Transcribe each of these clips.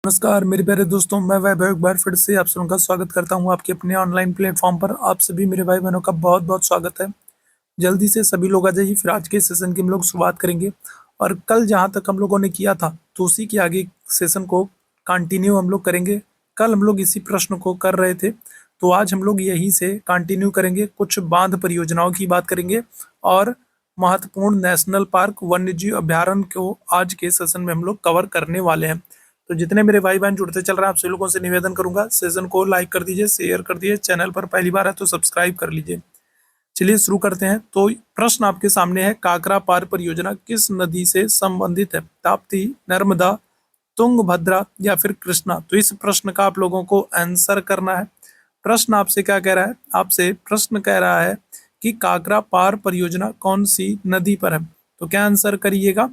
नमस्कार मेरे प्यारे दोस्तों, मैं वैभव एक बार फिर से आप सबका का स्वागत करता हूं आपके अपने ऑनलाइन प्लेटफॉर्म पर। आप सभी मेरे भाई बहनों का बहुत बहुत स्वागत है। जल्दी से सभी लोग आ जाइए, फिर आज के सेशन की हम लोग शुरुआत करेंगे। और कल जहां तक हम लोगों ने किया था तो उसी के आगे सेशन को कंटिन्यू हम लोग करेंगे। कल हम लोग इसी प्रश्न को कर रहे थे, तो आज हम लोग यहीं से कंटिन्यू करेंगे। कुछ बांध परियोजनाओं की बात करेंगे और महत्वपूर्ण नेशनल पार्क वन्यजीव अभ्यारण्य को आज के सेशन में हम लोग कवर करने वाले हैं। तो जितने मेरे भाई बहन जुड़ते चल रहे हैं, आप सभी लोगों से निवेदन करूंगा, सेशन को लाइक कर दीजिए, शेयर कर दीजिए, चैनल पर पहली बार है तो सब्सक्राइब कर लीजिए। चलिए शुरू करते हैं। तो प्रश्न आपके सामने है, काकरा पार परियोजना किस नदी से संबंधित है? ताप्ती, नर्मदा, तुंगभद्रा या फिर कृष्णा? तो इस प्रश्न का आप लोगों को आंसर करना है। प्रश्न आपसे क्या कह रहा है? आपसे प्रश्न कह रहा है कि काकरा पार परियोजना कौन सी नदी पर है? तो क्या आंसर करिएगा?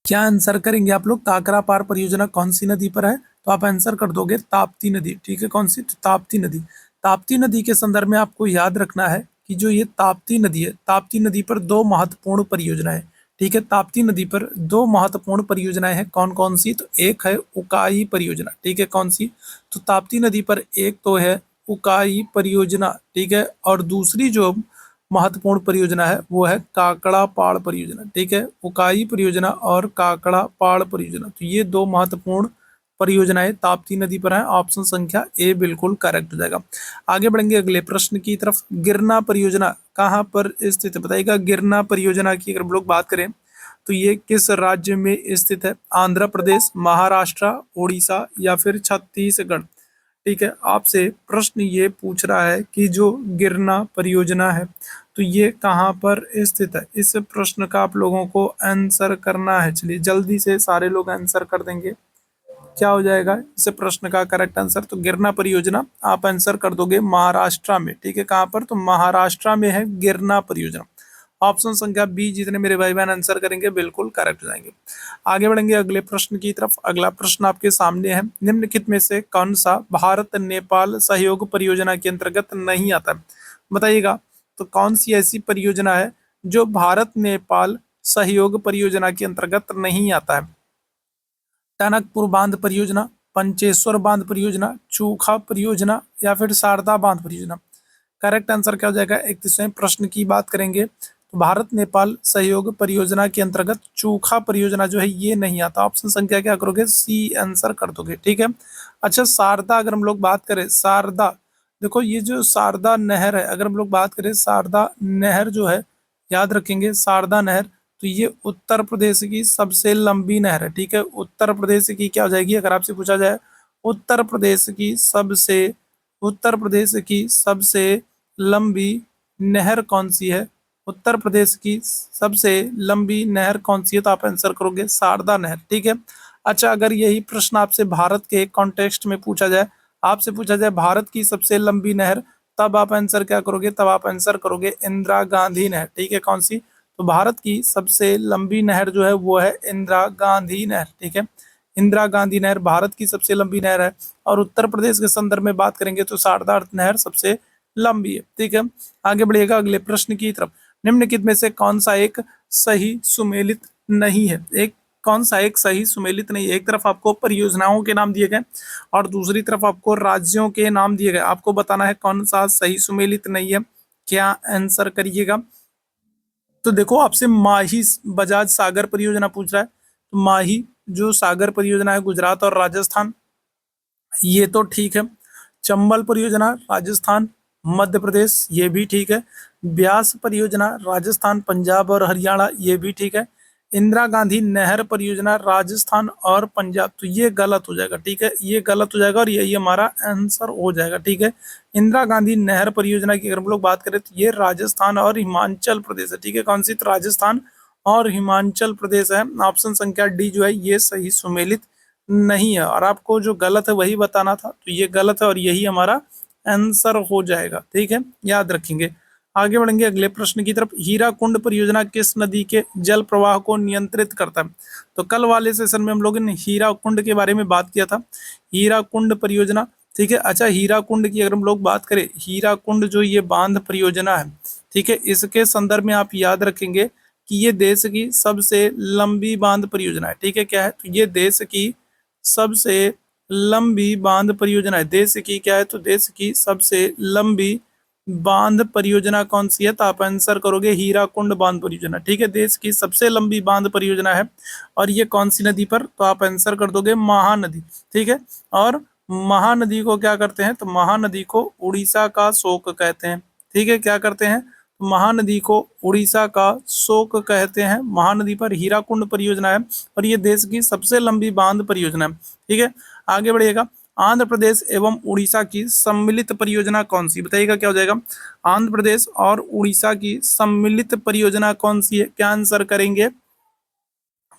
क्या आंसर करेंगे आप लोग? काकरा पार परियोजना कौन सी नदी पर है? तो आप आंसर कर दोगे ताप्ती नदी। ठीक है, कौन सी? तो ताप्ती नदी। ताप्ती नदी के संदर्भ में आपको याद रखना है कि जो ये ताप्ती नदी है, ताप्ती नदी पर दो महत्वपूर्ण परियोजनाएं। ठीक है, ताप्ती नदी पर दो महत्वपूर्ण परियोजनाएं हैं। कौन कौन सी? तो एक है उकाई परियोजना। ठीक है, कौन सी? तो ताप्ती नदी पर एक तो है उकाई परियोजना। ठीक है, और दूसरी जो महत्वपूर्ण परियोजना है वो है काकड़ा पाड़ परियोजना। ठीक है, उकाई परियोजना और काकड़ा पाड़ परियोजना, तो ये दो महत्वपूर्ण परियोजनाएं ताप्ती नदी पर है। ऑप्शन संख्या ए बिल्कुल करेक्ट हो जाएगा। आगे बढ़ेंगे अगले प्रश्न की तरफ। गिरना परियोजना कहाँ पर स्थित है? बताइएगा। गिरना परियोजना की अगर हम लोग बात करें तो ये किस राज्य में स्थित है? आंध्र प्रदेश, महाराष्ट्र, उड़ीसा या फिर छत्तीसगढ़? ठीक है, आपसे प्रश्न ये पूछ रहा है कि जो गिरना परियोजना है तो ये कहाँ पर स्थित है? इस प्रश्न का आप लोगों को आंसर करना है। चलिए जल्दी से सारे लोग आंसर कर देंगे। क्या हो जाएगा इस प्रश्न का करेक्ट आंसर? तो गिरना परियोजना आप आंसर कर दोगे महाराष्ट्र में। ठीक है, कहाँ पर? तो महाराष्ट्र में है गिरना परियोजना। ऑप्शन संख्या बी जितने मेरे भाई बहन आंसर करेंगे बिल्कुल करेक्ट हो जाएंगे। आगे बढ़ेंगे अगले प्रश्न की तरफ। अगला प्रश्न आपके सामने है, निम्नलिखित में से कौन सा भारत नेपाल सहयोग परियोजना के अंतर्गत नहीं आता है? बताइएगा। तो कौन सी ऐसी परियोजना है जो भारत नेपाल सहयोग परियोजना के अंतर्गत नहीं आता है? टनकपुर बांध परियोजना, पंचेश्वर बांध परियोजना, चूखा परियोजना या फिर शारदा बांध परियोजना? करेक्ट आंसर क्या हो जाएगा? 31वें प्रश्न की बात करेंगे तो भारत नेपाल सहयोग परियोजना के अंतर्गत चूखा परियोजना जो है ये नहीं आता। ऑप्शन संख्या क्या करोगे? सी आंसर कर दोगे। ठीक है। अच्छा, शारदा अगर हम लोग बात करें, शारदा देखो ये जो शारदा नहर है, अगर हम लोग बात करें शारदा नहर जो है, याद रखेंगे शारदा नहर, तो ये उत्तर प्रदेश की सबसे लंबी नहर है। ठीक है, उत्तर प्रदेश की क्या हो जाएगी अगर आपसे पूछा जाए? उत्तर प्रदेश की सबसे उत्तर प्रदेश की सबसे लंबी नहर कौन सी है? उत्तर प्रदेश की सबसे लंबी नहर कौन सी है? तो आप आंसर करोगे शारदा नहर। ठीक है। अच्छा, अगर यही प्रश्न आपसे भारत के कॉन्टेक्स्ट में पूछा जाए, आपसे पूछा जाए भारत की सबसे लंबी नहर, तब आप आंसर क्या करोगे? तब आप आंसर करोगे इंदिरा गांधी नहर। ठीक है, कौन सी? तो भारत की सबसे लंबी नहर जो है वो है इंदिरा गांधी नहर। ठीक है, इंदिरा गांधी नहर भारत की सबसे लंबी नहर है। और उत्तर प्रदेश के संदर्भ में बात करेंगे तो शारदा नहर सबसे लंबी है। ठीक है, आगे बढ़िएगा अगले प्रश्न की तरफ। निम्नलिखित में से कौन सा एक सही सुमेलित नहीं है? एक कौन सा एक सही सुमेलित नहीं है? एक तरफ आपको परियोजनाओं के नाम दिए गए और दूसरी तरफ आपको राज्यों के नाम दिए गए। आपको बताना है कौन सा सही सुमेलित नहीं है। क्या आंसर करिएगा? तो देखो, आपसे माही बजाज सागर परियोजना पूछ रहा है, तो माही जो सागर परियोजना है गुजरात और राजस्थान, ये तो ठीक है। चंबल परियोजना राजस्थान मध्य प्रदेश, ये भी ठीक है। ब्यास परियोजना राजस्थान पंजाब और हरियाणा, ये भी ठीक है। इंदिरा गांधी नहर परियोजना राजस्थान और पंजाब, तो ये गलत हो जाएगा। ठीक है, ये गलत हो जाएगा और यही हमारा आंसर हो जाएगा। ठीक है, इंदिरा गांधी नहर परियोजना की अगर हम लोग बात करें तो ये राजस्थान और हिमाचल प्रदेश है। ठीक है, कौन सी? तो राजस्थान और हिमाचल प्रदेश है। ऑप्शन संख्या डी जो है ये सही सुमेलित नहीं है, और आपको जो गलत है वही बताना था, तो ये गलत है और यही हमारा आंसर हो जाएगा। ठीक है, याद रखेंगे। आगे बढ़ेंगे अगले प्रश्न की तरफ। हीराकुंड परियोजना किस नदी के जल प्रवाह को नियंत्रित करता है? तो कल वाले सेशन में हम लोगों ने हीराकुंड के बारे में बात किया था, हीराकुंड परियोजना। ठीक है। अच्छा, हीराकुंड की अगर हम लोग बात करें, हीराकुंड जो ये बांध परियोजना है, ठीक है, इसके संदर्भ में आप याद रखेंगे कि ये देश की सबसे लंबी बांध परियोजना है। ठीक है, क्या है? तो ये देश की सबसे लंबी बांध परियोजना है? देश की क्या है? तो देश की सबसे लंबी बांध परियोजना कौन सी है? तो आप आंसर करोगे हीराकुंड बांध परियोजना। ठीक है, देश की सबसे लंबी बांध परियोजना है। और ये कौन सी नदी पर? तो आप आंसर कर दोगे महानदी। ठीक है, और महानदी को क्या करते हैं? तो महानदी को उड़ीसा का शोक कहते हैं। ठीक है, क्या करते हैं? महानदी को उड़ीसा का शोक कहते हैं। महानदी पर हीराकुंड परियोजना है और ये देश की सबसे लंबी बांध परियोजना है। ठीक है, आगे बढ़िएगा। आंध्र प्रदेश एवं उड़ीसा की सम्मिलित परियोजना कौन सी? बताइएगा क्या हो जाएगा? आंध्र प्रदेश और उड़ीसा की सम्मिलित परियोजना कौन सी है? क्या आंसर करेंगे?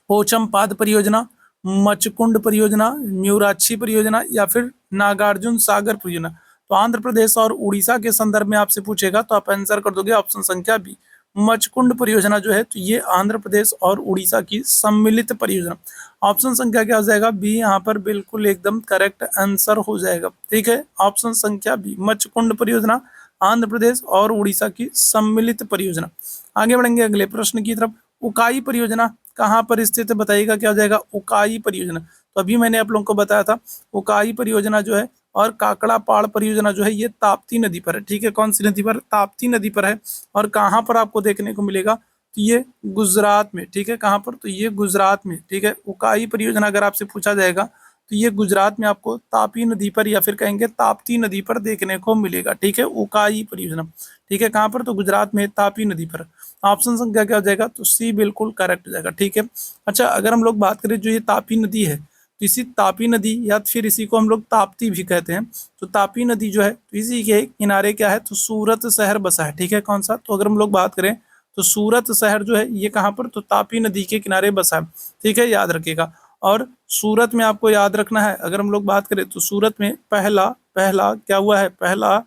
पोचमपाद परियोजना, मचकुंड परियोजना, म्यूराक्षी परियोजना या फिर नागार्जुन सागर परियोजना। तो आंध्र प्रदेश और उड़ीसा के संदर्भ में आपसे पूछेगा तो आप आंसर कर दोगे ऑप्शन संख्या बी, मचकुंड परियोजना जो है तो ये आंध्र प्रदेश और उड़ीसा की सम्मिलित परियोजना। ऑप्शन संख्या क्या हो जाएगा? बी यहाँ पर बिल्कुल एकदम करेक्ट आंसर हो जाएगा। ठीक है, ऑप्शन संख्या बी, मचकुंड परियोजना आंध्र प्रदेश और उड़ीसा की सम्मिलित परियोजना। आगे बढ़ेंगे अगले प्रश्न की तरफ। उकाई परियोजना कहाँ पर स्थित है? बताइएगा क्या हो जाएगा? उकाई परियोजना। तो अभी मैंने आप लोगों को बताया था उकाई परियोजना जो है और काकड़ा पाड़ परियोजना जो है ये ताप्ती नदी पर है। ठीक है, कौन सी नदी पर? ताप्ती नदी पर है। और कहाँ पर आपको देखने को मिलेगा? तो ये गुजरात में। ठीक है, कहाँ पर? तो ये गुजरात में। ठीक है, उकाई परियोजना अगर आपसे पूछा जाएगा तो ये गुजरात में आपको तापी नदी पर या फिर कहेंगे ताप्ती नदी पर देखने को मिलेगा। ठीक है, उकाई परियोजना। ठीक है, कहाँ पर? तो गुजरात में तापी नदी पर। ऑप्शन संख्या क्या हो जाएगा? तो सी बिल्कुल करेक्ट हो जाएगा। ठीक है, अच्छा अगर हम लोग बात करें जो ये तापी नदी है तो इसी तापी नदी या फिर इसी को हम लोग ताप्ती भी कहते हैं। तो तापी नदी जो है तो इसी के किनारे क्या है? तो सूरत शहर बसा है। ठीक है, कौन सा? तो अगर हम लोग बात करें तो सूरत शहर जो है ये कहाँ पर? तो तापी नदी के किनारे बसा है। ठीक है, याद रखिएगा। और सूरत में आपको याद रखना है अगर हम लोग बात करें तो सूरत में पहला पहला क्या हुआ है? पहला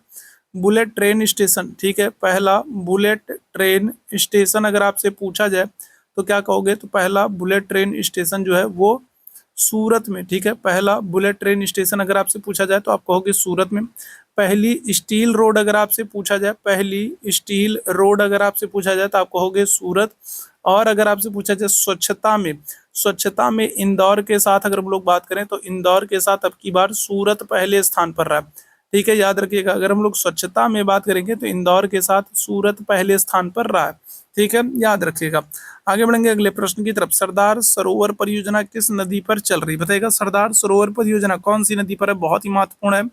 बुलेट ट्रेन स्टेशन। ठीक है, पहला बुलेट ट्रेन स्टेशन अगर आपसे पूछा जाए तो क्या कहोगे? तो पहला बुलेट ट्रेन स्टेशन जो है वो सूरत में। ठीक है, पहला बुलेट ट्रेन स्टेशन अगर आपसे पूछा जाए तो आप कहोगे सूरत में। पहली स्टील रोड अगर आपसे पूछा जाए, पहली स्टील रोड अगर आपसे पूछा जाए तो आप कहोगे सूरत। और अगर आपसे पूछा जाए स्वच्छता में इंदौर के साथ अगर हम लोग बात करें तो इंदौर के साथ अब की बार सूरत पहले स्थान पर रहा है। ठीक है, याद रखिएगा अगर हम लोग स्वच्छता में बात करेंगे तो इंदौर के साथ सूरत पहले स्थान पर रहा है। ठीक है, याद रखिएगा। आगे बढ़ेंगे अगले प्रश्न की तरफ। सरदार सरोवर परियोजना किस नदी पर चल रही? बताइएगा सरदार सरोवर परियोजना कौन सी नदी पर है? बहुत ही महत्वपूर्ण है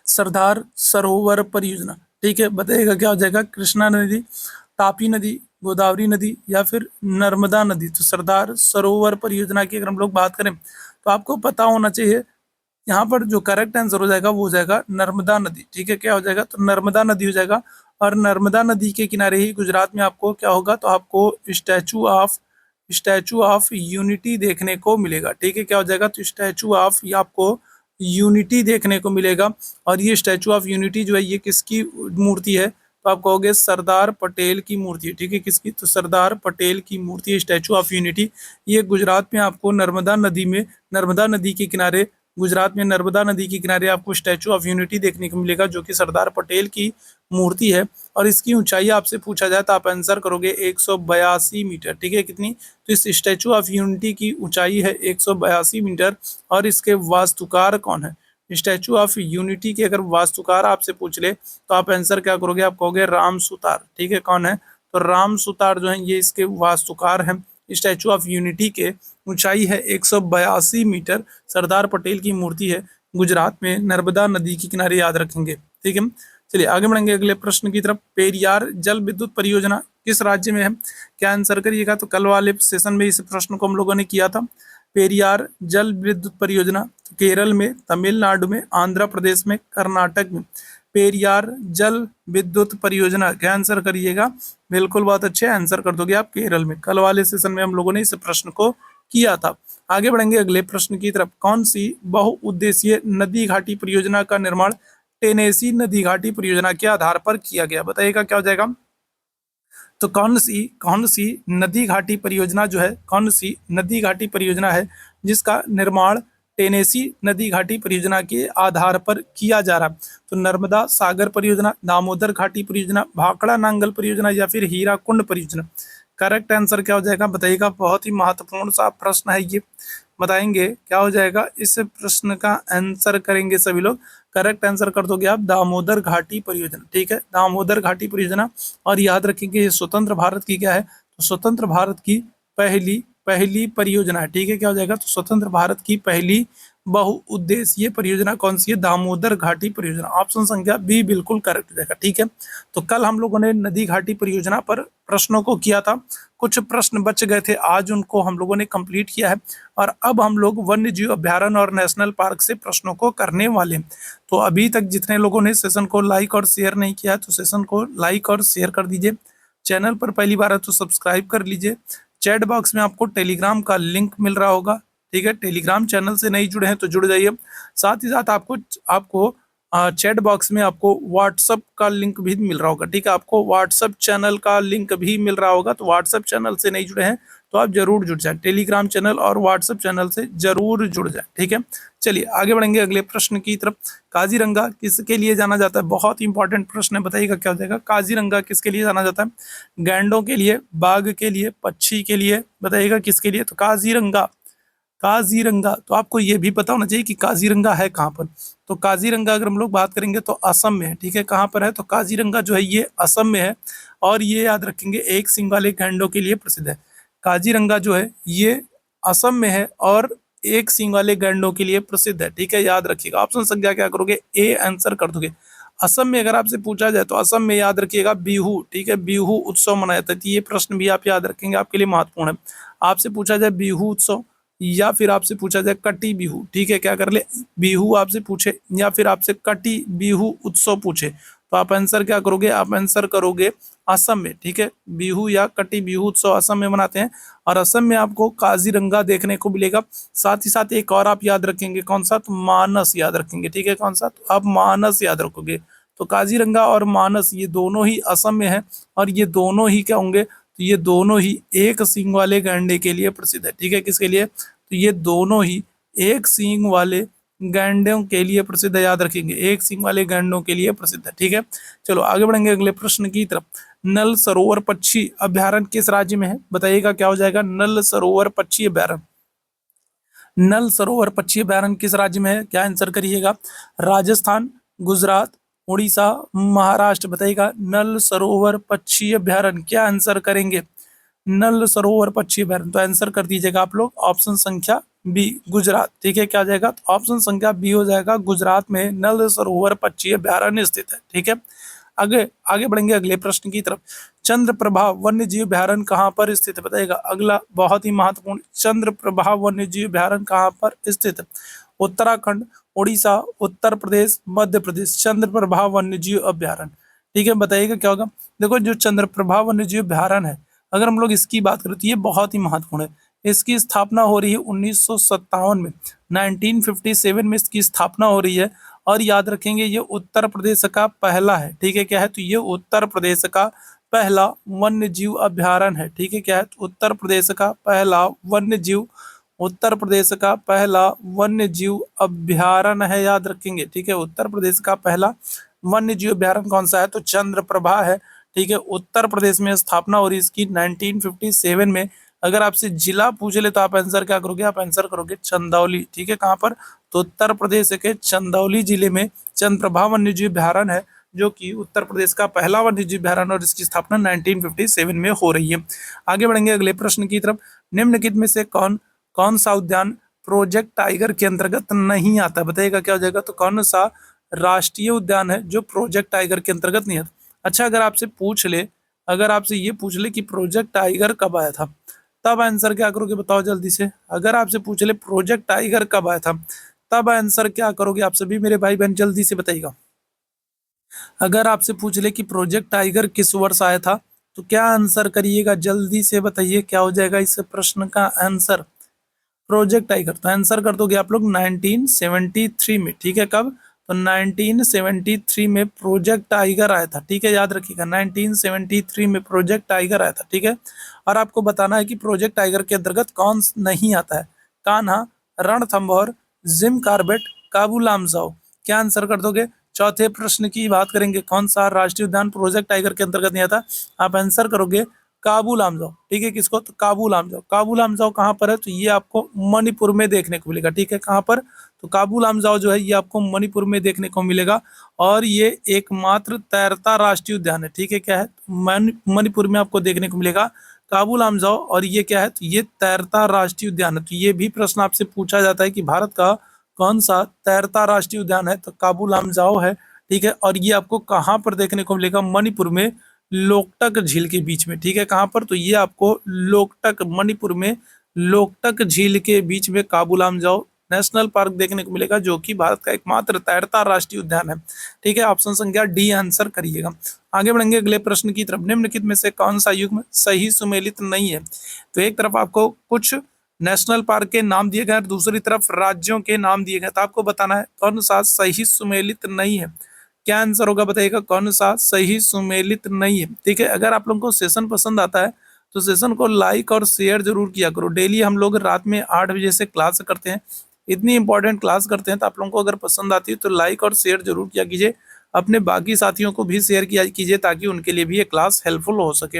सरदार सरोवर परियोजना। ठीक है, बताइएगा क्या हो जाएगा? कृष्णा नदी, तापी नदी, गोदावरी नदी या फिर नर्मदा नदी। तो सरदार सरोवर परियोजना की अगर हम लोग बात करें तो आपको पता होना चाहिए यहाँ पर जो करेक्ट आंसर हो जाएगा वो हो जाएगा नर्मदा नदी। ठीक है, क्या हो जाएगा? तो नर्मदा नदी हो जाएगा। और नर्मदा नदी के किनारे ही गुजरात में आपको क्या होगा? तो आपको स्टैचू ऑफ यूनिटी देखने को मिलेगा। ठीक है, क्या हो जाएगा? तो स्टैचू ऑफ ये आपको यूनिटी देखने को मिलेगा। और ये स्टैचू ऑफ यूनिटी जो है ये किसकी मूर्ति है? तो आप कहोगे सरदार पटेल की मूर्ति है। ठीक है, किसकी? तो सरदार पटेल की मूर्ति है स्टैचू ऑफ यूनिटी। ये गुजरात में आपको नर्मदा नदी के किनारे, गुजरात में नर्मदा नदी के किनारे आपको स्टैचू ऑफ यूनिटी देखने को मिलेगा जो कि सरदार पटेल की मूर्ति है। और इसकी ऊंचाई आपसे पूछा जाए तो आप आंसर करोगे 182 मीटर। ठीक है, कितनी? तो इस स्टैचू ऑफ यूनिटी की ऊंचाई है 182 मीटर। और इसके वास्तुकार कौन है? स्टैचू ऑफ यूनिटी के अगर वास्तुकार आपसे पूछ ले तो आप आंसर क्या करोगे? आप कहोगे राम सुतार। ठीक है, कौन है? तो राम सुतार जो है ये इसके वास्तुकार हैं। स्टैचू ऑफ यूनिटी के ऊंचाई है 182 मीटर। सरदार पटेल की मूर्ति है गुजरात में नर्मदा नदी के किनारे, याद रखेंगे। ठीक है, चलिए आगे बढ़ेंगे अगले प्रश्न की तरफ। पेरियार जल विद्युत परियोजना किस राज्य में है? क्या आंसर करिएगा? तो कल वाले सेशन में इस प्रश्न को हम लोगों ने किया था। पेरियार जल विद्युत परियोजना तो केरल में, तमिलनाडु में, आंध्र प्रदेश में, कर्नाटक में। पेरियार जल विद्युत परियोजना क्या आंसर करिएगा? बिल्कुल बहुत अच्छे आंसर कर दोगे आप, केरल में। कल वाले सेशन में हम लोगों ने इस प्रश्न को किया था। आगे बढ़ेंगे अगले प्रश्न की तरफ। कौन सी बहुउद्देशीय नदी घाटी परियोजना का निर्माण टेनेसी नदी घाटी परियोजना के आधार पर किया गया? बताइएगा क्या हो जाएगा? तो कौन सी नदी घाटी परियोजना जो है, कौन सी नदी घाटी परियोजना है जिसका निर्माण टेनेसी नदी घाटी परियोजना के आधार पर किया जा रहा है? तो नर्मदा सागर परियोजना, दामोदर घाटी परियोजना, भाखड़ा नांगल परियोजना या फिर हीराकुंड परियोजना। करेक्ट आंसर क्या हो जाएगा? बताइएगा। बहुत ही महत्वपूर्ण सा प्रश्न है ये। बताएंगे क्या हो जाएगा। इस प्रश्न का आंसर करेंगे सभी लोग। करेक्ट आंसर कर दोगे आप दामोदर घाटी परियोजना। ठीक है, दामोदर घाटी परियोजना। और याद रखेंगे ये स्वतंत्र भारत की क्या है, तो स्वतंत्र भारत की पहली पहली परियोजना है। ठीक है, क्या हो जाएगा, तो स्वतंत्र भारत की पहली बहुउद्देशीय परियोजना कौन सी है, दामोदर घाटी परियोजना। ऑप्शन संख्या बी बिल्कुल करेक्ट हो जाएगा। ठीक है, तो कल हम लोगों ने नदी घाटी परियोजना पर प्रश्नों को किया था, कुछ प्रश्न बच गए थे, आज उनको हम लोगों ने कंप्लीट किया है। और अब हम लोग वन्य जीव अभ्यारण्य और नेशनल पार्क से प्रश्नों को करने वाले हैं। तो अभी तक जितने लोगों ने सेशन को लाइक और शेयर नहीं किया तो सेशन को लाइक और शेयर कर दीजिए। चैनल पर पहली बार है तो सब्सक्राइब कर लीजिए। चैट बॉक्स में आपको टेलीग्राम का लिंक मिल रहा होगा। ठीक है, टेलीग्राम चैनल से नहीं जुड़े हैं तो जुड़ जाइए। साथ ही साथ आपको आपको चैट बॉक्स में आपको व्हाट्सअप का लिंक भी मिल रहा होगा। ठीक है, आपको व्हाट्सअप चैनल का लिंक भी मिल रहा होगा, तो व्हाट्सअप चैनल से नहीं जुड़े हैं तो आप जरूर जुड़ जाए। टेलीग्राम चैनल और व्हाट्सअप चैनल से जरूर जुड़ जाए। ठीक है, चलिए आगे बढ़ेंगे अगले प्रश्न की तरफ। काजीरंगा किसके लिए जाना जाता है, बहुत इंपॉर्टेंट प्रश्न है, बताइएगा क्या हो जाएगा। काजीरंगा किसके लिए जाना जाता है, गैंडों के लिए, बाघ के लिए, पक्षी के लिए, बताइएगा किसके लिए। तो काजीरंगा, काजीरंगा तो आपको ये भी पता होना चाहिए कि काजीरंगा है कहाँ पर। तो काजीरंगा अगर हम लोग बात करेंगे तो असम में है। ठीक है, कहाँ पर है, तो काजीरंगा जो है ये असम में है। और ये याद रखेंगे एक सींग वाले गैंडों के लिए प्रसिद्ध है। काजीरंगा जो है ये असम में है और एक सींग वाले गैंडों के लिए प्रसिद्ध है। ठीक है, याद रखिएगा। ऑप्शन संख्या क्या करोगे, ए आंसर कर दोगे। असम में अगर आपसे पूछा जाए तो असम में याद रखिएगा बिहू। ठीक है, बिहू उत्सव मनाया जाता है। तो ये प्रश्न भी आप याद रखेंगे, आपके लिए महत्वपूर्ण है। आपसे पूछा जाए बिहू उत्सव या फिर आपसे पूछा जाए कटी बिहू। ठीक है, क्या कर ले, बिहू आपसे पूछे या फिर आपसे कटी बिहू उत्सव पूछे तो आप आंसर क्या करोगे, आप आंसर करोगे असम में। ठीक है, बिहू या कटी बिहू उत्सव असम में मनाते हैं और असम में आपको काजीरंगा देखने को मिलेगा। साथ ही साथ एक और आप याद रखेंगे, कौन सा, तो मानस याद रखेंगे। ठीक है, कौन सा, तो आप मानस याद रखोगे। तो काजीरंगा और मानस ये दोनों ही असम में है और ये दोनों ही क्या होंगे, तो ये दोनों ही एक सींग वाले गैंडे के लिए प्रसिद्ध है। ठीक है, किसके लिए, तो ये दोनों ही एक सींग वाले गैंडों के लिए प्रसिद्ध है, याद रखेंगे, एक सींग वाले गैंडों के लिए प्रसिद्ध है। ठीक है, चलो आगे बढ़ेंगे अगले प्रश्न की तरफ। नल सरोवर पक्षी अभ्यारण्य किस राज्य में है, बताइएगा क्या हो जाएगा। नल सरोवर पक्षी अभ्यारण्य, नल सरोवर पक्षी अभ्यारण्य किस राज्य में है, क्या आंसर करिएगा। राजस्थान, गुजरात, उड़ीसा, महाराष्ट्र, बताइएगा। नल सरोवर पक्षी अभ्यारण्य क्या आंसर करेंगे, नल सरोवर पक्षी अभ्यारण्य। तो आंसर कर दीजिएगा आप लोग ऑप्शन संख्या बी गुजरात। ठीक है, क्या आ जाएगा, तो ऑप्शन संख्या बी हो जाएगा, गुजरात में नल सरोवर पक्षी अभ्यारण्य स्थित है। ठीक है, आगे आगे बढ़ेंगे अगले प्रश्न की तरफ। चंद्रप्रभा वन्य जीव अभ्यारण्य कहाँ पर स्थित है, बताइएगा। अगला बहुत ही महत्वपूर्ण, चंद्रप्रभा वन्य जीव अभ्यारण्य कहाँ पर स्थित है। उत्तराखंड, उड़ीसा, उत्तर प्रदेश, मध्य प्रदेश, चंद्रप्रभा वन्य जीव अभ्यारण्य। ठीक है, बताइएगा क्या होगा। देखो जो चंद्रप्रभा वन्य जीव अभ्यारण्य है, अगर हम लोग इसकी बात करें तो ये बहुत ही महत्वपूर्ण है। इसकी स्थापना हो रही है 1957 में, 1957 में इसकी स्थापना हो रही है। और याद रखेंगे ये उत्तर प्रदेश का पहला है। ठीक है, क्या है, तो ये उत्तर प्रदेश का पहला वन्य जीव अभ्यारण्य है। ठीक है, क्या है, तो उत्तर प्रदेश का पहला वन्य जीव, उत्तर प्रदेश का पहला वन्य जीव अभ्यारण्य है, याद रखेंगे। ठीक है, उत्तर प्रदेश का पहला वन्य जीव अभ्यारण्य कौन सा है, तो चंद्रप्रभा है। ठीक है, उत्तर प्रदेश में स्थापना हो रही इसकी 1957 में। अगर आपसे जिला पूछ ले तो आप आंसर क्या करोगे, आप आंसर करोगे चंदौली। ठीक है, कहाँ पर, तो उत्तर प्रदेश के चंदौली जिले में चंद्रप्रभा वन्यजीव अभ्यारण्य है, जो कि उत्तर प्रदेश का पहला वन्यजीव अभ्यारण्य और इसकी स्थापना 1957 में हो रही है। आगे बढ़ेंगे अगले प्रश्न की तरफ। निम्नलिखित में से कौन कौन सा उद्यान प्रोजेक्ट टाइगर के अंतर्गत नहीं आता, बताइएगा क्या हो जाएगा। तो कौन सा राष्ट्रीय उद्यान है जो प्रोजेक्ट टाइगर के अंतर्गत नहीं आता। अच्छा, अगर आपसे पूछ ले, अगर आपसे ये पूछ ले कि प्रोजेक्ट टाइगर कब आया था, तब आंसर क्या करोगे, बताओ जल्दी से। अगर आपसे पूछ ले प्रोजेक्ट टाइगर कब आया था, तब आंसर क्या करोगे आप सभी मेरे भाई बहन, जल्दी से बताइएगा। अगर आपसे पूछ ले कि प्रोजेक्ट टाइगर किस वर्ष आया था, तो क्या आंसर करिएगा, जल्दी से बताइए क्या हो जाएगा इस प्रश्न का आंसर। प्रोजेक्ट टाइगर तो आंसर कर दोगे आप लोग 1973 में। ठीक है, कब, तो 1973 में प्रोजेक्ट टाइगर आया था। ठीक है, याद रखिएगा 1973 में प्रोजेक्ट टाइगर आया था। ठीक है, और आपको बताना है कि प्रोजेक्ट टाइगर के अंतर्गत कौन नहीं आता है। कान्हा, रणथंभौर, जिम कार्बेट, काबू लामजाओ, क्या आंसर कर दोगे। चौथे प्रश्न की बात करेंगे, कौन सा राष्ट्रीय उद्यान प्रोजेक्ट टाइगर के अंतर्गत नहीं आता, आप आंसर करोगे काबुल लामजाओ, ठीक है, किसको, तो काबुल लामजाओ। काबुल लामजाओ कहाँ पर है, तो ये आपको मणिपुर में देखने को मिलेगा, ठीक है, कहाँ पर, तो काबुल लामजाओ जो है ये आपको मणिपुर में देखने को मिलेगा। और ये एकमात्र तैरता राष्ट्रीय उद्यान है, ठीक है, क्या है, मणिपुर में आपको देखने को मिलेगा काबुल लामजाओ। और ये क्या है, तो ये तैरता राष्ट्रीय उद्यान है। तो ये भी प्रश्न आपसे पूछा जाता है कि भारत का कौन सा तैरता राष्ट्रीय उद्यान है, तो काबुल लामजाओ है, ठीक है। और ये आपको कहाँ पर देखने को मिलेगा, मणिपुर में लोकटक झील के बीच में, ठीक है, कहाँ पर, तो ये आपको लोकटक, मणिपुर में लोकटक झील के बीच में काबुल लामजाओ नेशनल पार्क देखने को मिलेगा, जो कि भारत का एकमात्र तैरता राष्ट्रीय उद्यान है, ठीक है। ऑप्शन संख्या डी आंसर करिएगा। आगे बढ़ेंगे अगले प्रश्न की तरफ। निम्नलिखित में से कौन सा युग्म सही सुमेलित नहीं है, तो एक तरफ आपको कुछ नेशनल पार्क के नाम दिए गए और दूसरी तरफ राज्यों के नाम दिए गए, तो आपको बताना है कौन सा सही सुमेलित नहीं है। क्या आंसर होगा बताइएगा, कौन सा सही सुमेलित नहीं है, ठीक है। अगर आप लोगों को सेशन पसंद आता है तो सेशन को लाइक और शेयर जरूर किया करो। डेली हम लोग रात में 8 बजे से क्लास करते हैं, इतनी इंपॉर्टेंट क्लास करते हैं, तो आप लोगों को अगर पसंद आती है तो लाइक और शेयर जरूर किया कीजिए। अपने बाकी साथियों को भी शेयर किया कीजिए ताकि उनके लिए भी ये क्लास हेल्पफुल हो सके।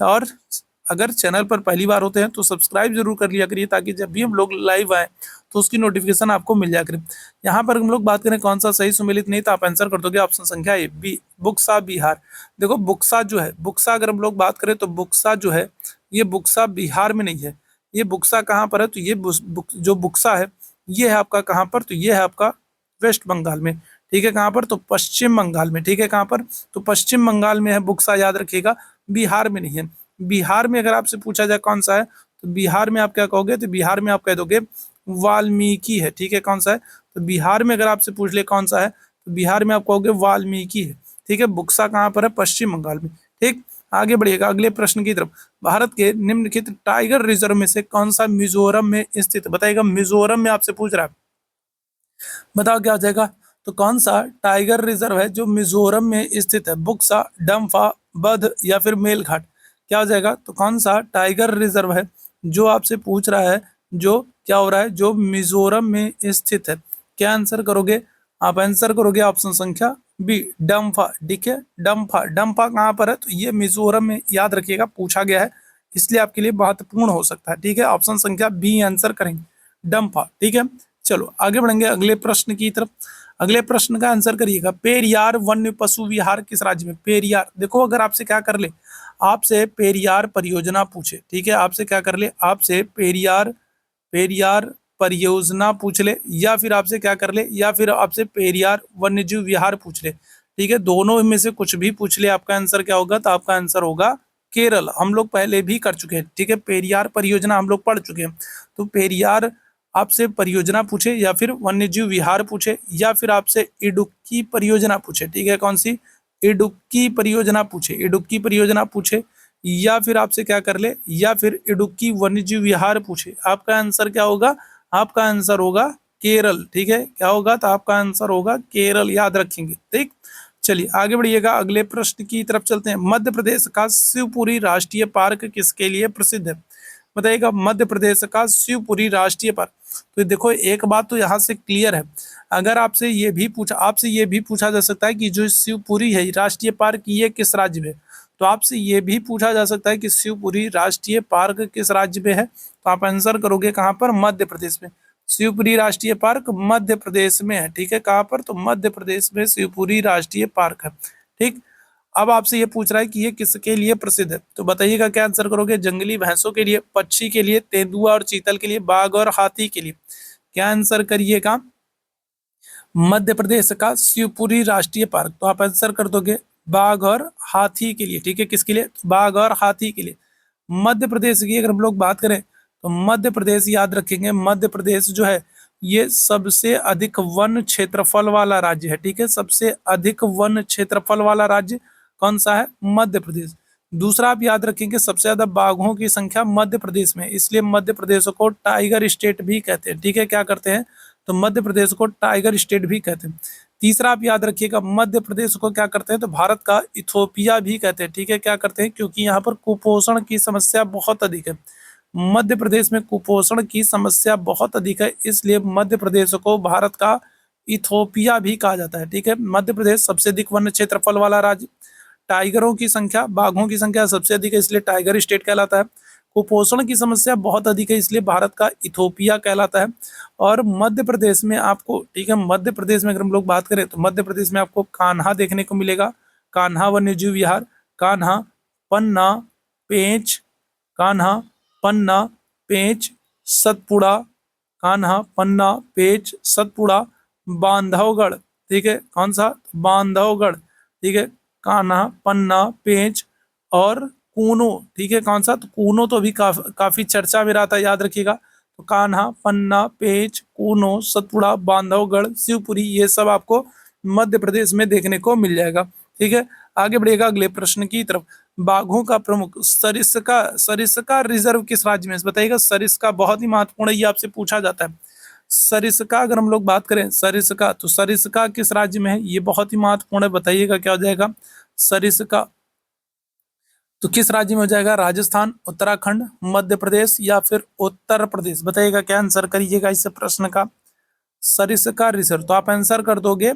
और अगर चैनल पर पहली बार होते हैं तो सब्सक्राइब जरूर कर लिया करिए ताकि जब भी हम लोग लाइव आए तो उसकी नोटिफिकेशन आपको मिल जाया करे। यहाँ पर हम लोग बात करें कौन सा सही सुमेलित नहीं, तो आप आंसर कर दोगे ऑप्शन संख्या ए, बी, बुक्सा बिहार। देखो बुक्सा जो है, बुक्सा अगर हम लोग बात करें तो बुक्सा जो है ये बुक्सा बिहार में नहीं है, ये बुक्सा कहाँ पर है, तो ये जो बुक्सा है ये है आपका कहाँ पर, तो ये है आपका वेस्ट बंगाल में, ठीक है, कहाँ पर, तो पश्चिम बंगाल में, ठीक है, कहाँ पर, तो पश्चिम बंगाल में है बुक्सा, याद रखिएगा, बिहार में नहीं है। बिहार में अगर आपसे पूछा जाए कौन सा है, तो बिहार में आप क्या कहोगे, तो बिहार में आप कह दोगे वाल्मीकि है, ठीक है, कौन सा है, तो बिहार में अगर आपसे पूछ ले कौन सा है, तो बिहार में आप कहोगे वाल्मीकि है, ठीक है। बुक्सा कहाँ पर है, पश्चिम बंगाल में, ठीक। आगे बढ़िएगा अगले प्रश्न की तरफ। भारत के निम्नलिखित टाइगर रिजर्व में से कौन सा मिजोरम में स्थित, बताइएगा, मिजोरम में आपसे पूछ रहा है, बताओ क्या हो जाएगा, तो कौन सा टाइगर रिजर्व है जो मिजोरम में स्थित है, बुक्सा, डम्फा, बध या फिर मेलघाट, क्या हो जाएगा, तो कौन सा टाइगर रिजर्व है जो आपसे पूछ रहा है, जो क्या हो रहा है, जो मिजोरम में स्थित है। क्या आंसर करोगे, आप आंसर करोगे ऑप्शन संख्या बी, डम्फा, ठीक है, डम्फा। डम्फा कहाँ पर है, तो ये मिजोरम में, याद रखिएगा, पूछा गया है इसलिए आपके लिए महत्वपूर्ण हो सकता है, ठीक है। ऑप्शन संख्या बी आंसर करेंगे, डम्फा, ठीक है। चलो आगे बढ़ेंगे अगले प्रश्न की तरफ। अगले प्रश्न का आंसर करिएगा, पेरियार वन्य पशु विहार किस राज्य में, पेरियार। देखो अगर आपसे क्या कर ले, आपसे पेरियार परियोजना पूछे, ठीक है, आपसे क्या कर ले, आपसे पेरियार पेरियार परियोजना पूछ ले, या फिर आपसे क्या कर ले, या फिर आपसे पेरियार वन्यजीव विहार पूछ ले, ठीक है, दोनों में से कुछ भी पूछ ले, आपका आंसर क्या होगा, तो आपका आंसर होगा केरल। हम लोग पहले भी कर चुके हैं, ठीक है, पेरियार परियोजना हम लोग पढ़ चुके हैं। तो पेरियार आपसे परियोजना पूछे, या फिर वन्यजीव विहार पूछे, या फिर आपसे इडुक्की परियोजना पूछे, ठीक है, कौन सी, इडुक्की परियोजना पूछे, इडुक्की परियोजना पूछे, या फिर आपसे क्या कर ले, या फिर इडुक्की वन्यजीव विहार पूछे, आपका आंसर क्या होगा, आपका आंसर होगा केरल, ठीक है, क्या होगा, तो आपका आंसर होगा केरल, याद रखेंगे, ठीक। चलिए आगे बढ़िएगा अगले प्रश्न की तरफ चलते हैं। मध्य प्रदेश का शिवपुरी राष्ट्रीय पार्क किसके लिए प्रसिद्ध है, बताइएगा, मध्य प्रदेश का शिवपुरी राष्ट्रीय पार्क। तो देखो एक बात तो यहाँ से क्लियर है, अगर आपसे ये भी पूछा जा सकता है कि जो शिवपुरी है राष्ट्रीय पार्क ये किस राज्य में है, तो आपसे ये भी पूछा जा सकता है कि शिवपुरी राष्ट्रीय पार्क किस राज्य में है, तो आप आंसर करोगे कहाँ पर, मध्य प्रदेश में। शिवपुरी राष्ट्रीय पार्क मध्य प्रदेश में है, ठीक है, कहाँ पर, तो मध्य प्रदेश में शिवपुरी राष्ट्रीय पार्क है, ठीक। अब आपसे ये पूछ रहा है कि ये किसके लिए प्रसिद्ध है, तो बताइएगा क्या आंसर करोगे, जंगली भैंसों के लिए, पक्षी के लिए, तेंदुआ और चीतल के लिए, बाघ और हाथी के लिए। क्या आंसर करिएगा, मध्य प्रदेश का शिवपुरी राष्ट्रीय पार्क, तो आप आंसर कर दोगे बाघ और हाथी के लिए, ठीक है, किसके लिए, बाघ और हाथी के लिए। मध्य प्रदेश की अगर हम लोग बात करें तो मध्य प्रदेश, याद रखेंगे, मध्य प्रदेश जो है ये सबसे अधिक वन क्षेत्रफल वाला राज्य है, ठीक है, सबसे अधिक वन क्षेत्रफल वाला राज्य कौन सा है, मध्य प्रदेश। दूसरा आप याद रखेंगे सबसे ज्यादा बाघों की संख्या मध्य प्रदेश में, इसलिए मध्य प्रदेश को टाइगर स्टेट भी कहते हैं, ठीक है, क्या करते हैं, तो मध्य प्रदेश को टाइगर स्टेट भी कहते हैं। तीसरा आप याद रखिएगा मध्य प्रदेश को क्या करते हैं, तो भारत का इथोपिया भी कहते हैं, ठीक है, क्या करते हैं, क्योंकि यहाँ पर कुपोषण की समस्या बहुत अधिक है, मध्य प्रदेश में कुपोषण की समस्या बहुत अधिक है, इसलिए मध्य प्रदेश को भारत का इथोपिया भी कहा जाता है, ठीक है। मध्य प्रदेश सबसे अधिक वन क्षेत्रफल वाला राज्य। टाइगरों की संख्या, बाघों की संख्या सबसे अधिक है इसलिए टाइगर स्टेट कहलाता है। कुपोषण की समस्या बहुत अधिक है इसलिए भारत का इथोपिया कहलाता है। और मध्य प्रदेश में आपको, ठीक है, मध्य प्रदेश में अगर हम लोग बात करें तो मध्य प्रदेश में आपको कान्हा देखने को मिलेगा, कान्हा वन्यजीव विहार, कान्हा, पन्ना, पेंच, कान्हा, पन्ना, पेंच, सतपुड़ा, कान्हा, पन्ना, पेंच, सतपुड़ा, बांधवगढ़, ठीक है, कौन सा, बांधवगढ़, ठीक है, कान्हा, पन्ना, पेंच और कूनो, ठीक है, कौन सा, तो कूनो तो अभी काफी चर्चा में रहा था, याद रखिएगा। तो कान्हा, पन्ना, पेंच, कूनो, सतपुड़ा, बांधवगढ़, शिवपुरी, ये सब आपको मध्य प्रदेश में देखने को मिल जाएगा। ठीक है, आगे बढ़िएगा अगले प्रश्न की तरफ। बाघों का प्रमुख सरिस्का, सरिस्का रिजर्व किस राज्य में है बताइएगा। सरिस्का बहुत ही महत्वपूर्ण है, ये आपसे पूछा जाता है। सरिस्का अगर हम लोग बात करें सरिस्का, तो सरिस्का किस राज्य में है, ये बहुत ही महत्वपूर्ण है, बताइएगा क्या हो जाएगा सरिस्का। तो किस राज्य में हो जाएगा, राजस्थान, उत्तराखंड, मध्य प्रदेश या फिर उत्तर प्रदेश, बताइएगा क्या आंसर करिएगा इस प्रश्न का। सरिस्का रिसर्च, तो आप आंसर कर दोगे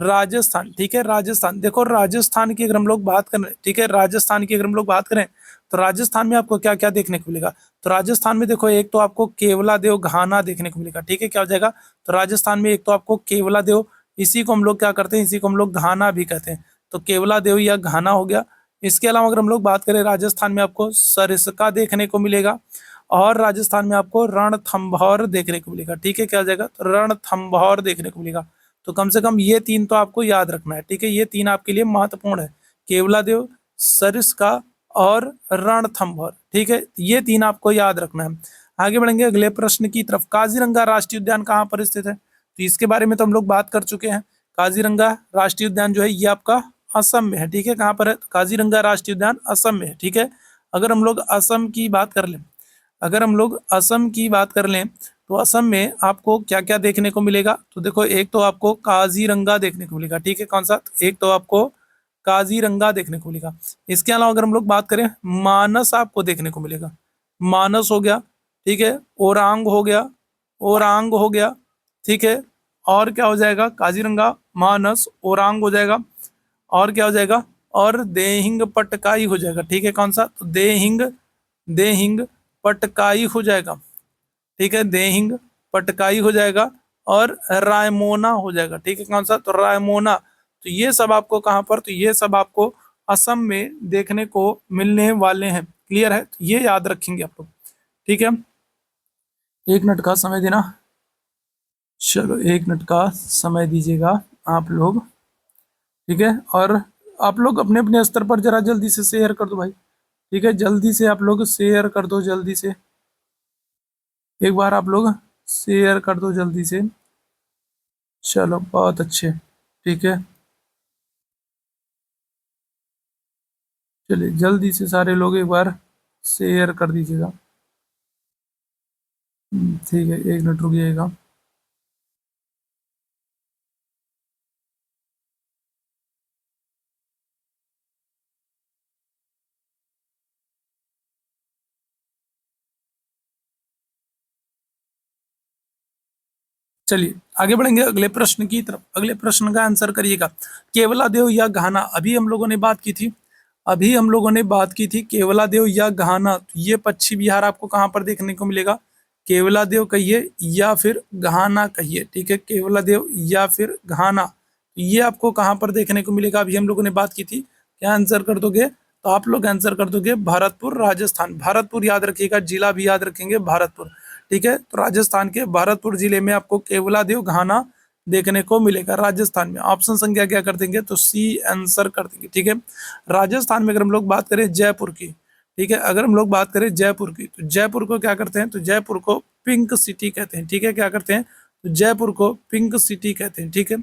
राजस्थान। ठीक है, राजस्थान, देखो राजस्थान की अगर हम लोग बात करें, ठीक है, राजस्थान की अगर हम लोग बात करें तो राजस्थान में आपको क्या क्या देखने को मिलेगा। तो राजस्थान में देखो एक तो आपको केवलादेव घाना देखने को मिलेगा। ठीक है, क्या हो जाएगा, तो राजस्थान में एक तो आपको केवलादेव, इसी को हम लोग क्या करते हैं, इसी को हम लोग घाना भी कहते हैं, तो केवलादेव या घाना हो गया। इसके अलावा अगर हम लोग बात करें राजस्थान में आपको सरिस्का देखने को मिलेगा और राजस्थान में आपको रणथंभौर देखने को मिलेगा। ठीक है, क्या हो जाएगा, तो रणथंभौर देखने को मिलेगा। तो कम से कम ये तीन तो आपको याद रखना है। ठीक है, ये तीन आपके लिए महत्वपूर्ण है, केवलादेव, सरिस्का और रणथंभौर। ठीक है, ये तीन आपको याद रखना है। आगे बढ़ेंगे अगले प्रश्न की तरफ। काजीरंगा राष्ट्रीय उद्यान कहाँ पर स्थित है, तो इसके बारे में तो हम लोग बात कर चुके हैं। काजीरंगा राष्ट्रीय उद्यान जो है ये आपका असम में है। ठीक है, कहाँ पर है, काजीरंगा राष्ट्रीय उद्यान असम में है। ठीक है, अगर हम लोग असम की बात कर लें, अगर हम लोग असम की बात कर लें तो असम में आपको क्या क्या देखने को मिलेगा, तो देखो एक तो आपको काजीरंगा देखने को मिलेगा। ठीक है, कौन सा, एक तो आपको काजीरंगा देखने को मिलेगा। इसके अलावा अगर हम लोग बात करें मानस आपको देखने को मिलेगा, मानस हो गया, ठीक है, ओरांग हो गया, ओरांग हो गया, ठीक है, और क्या हो जाएगा, काजीरंगा, मानस, ओरांग हो जाएगा, और क्या हो जाएगा, और देहिंग पटकाई हो जाएगा। ठीक है, कौन सा, तो देहिंग, देहिंग पटकाई हो जाएगा। ठीक है, देहिंग पटकाई हो जाएगा और रायमोना हो जाएगा। ठीक है, कौन सा, तो रायमोना। तो ये सब आपको कहाँ पर, तो ये सब आपको असम में देखने को मिलने वाले हैं। क्लियर है, तो ये याद रखेंगे आप लोग। ठीक है, 1 मिनट का समय देना, चलो 1 मिनट का समय दीजिएगा आप लोग। ठीक है, और आप लोग अपने अपने स्तर पर जरा जल्दी से शेयर कर दो भाई। ठीक है, जल्दी से आप लोग शेयर कर दो, जल्दी से एक बार आप लोग शेयर कर दो जल्दी से। चलो बहुत अच्छे, ठीक है, चलिए जल्दी से सारे लोग एक बार शेयर कर दीजिएगा। ठीक है, 1 मिनट रुकिएगा। चलिए आगे बढ़ेंगे अगले प्रश्न की तरफ। अगले प्रश्न का आंसर करिएगा, केवलादेव या घाना, अभी हम लोगों ने बात की थी, अभी हम लोगों ने बात की थी केवलादेव या घाना। तो ये पश्चिम बिहार आपको कहाँ पर देखने को मिलेगा, केवलादेव कहिए या फिर घाना कहिए। ठीक है, केवलादेव या फिर घाना, तो ये आपको कहाँ पर देखने को मिलेगा, अभी हम लोगों ने बात की थी। क्या आंसर कर दोगे, तो आप लोग आंसर कर दोगे भरतपुर, राजस्थान। भरतपुर याद रखिएगा, जिला भी याद रखेंगे भरतपुर। ठीक है, तो राजस्थान के भरतपुर जिले में आपको केवलादेव घाना देखने को मिलेगा, राजस्थान में। ऑप्शन संख्या क्या कर देंगे, तो सी आंसर कर देंगे। ठीक है, राजस्थान में अगर हम लोग बात करें जयपुर की, ठीक है, अगर हम लोग बात करें जयपुर की, तो जयपुर को क्या करते हैं, तो जयपुर को पिंक सिटी कहते हैं। ठीक है, क्या करते हैं, तो जयपुर को पिंक सिटी कहते हैं। ठीक है,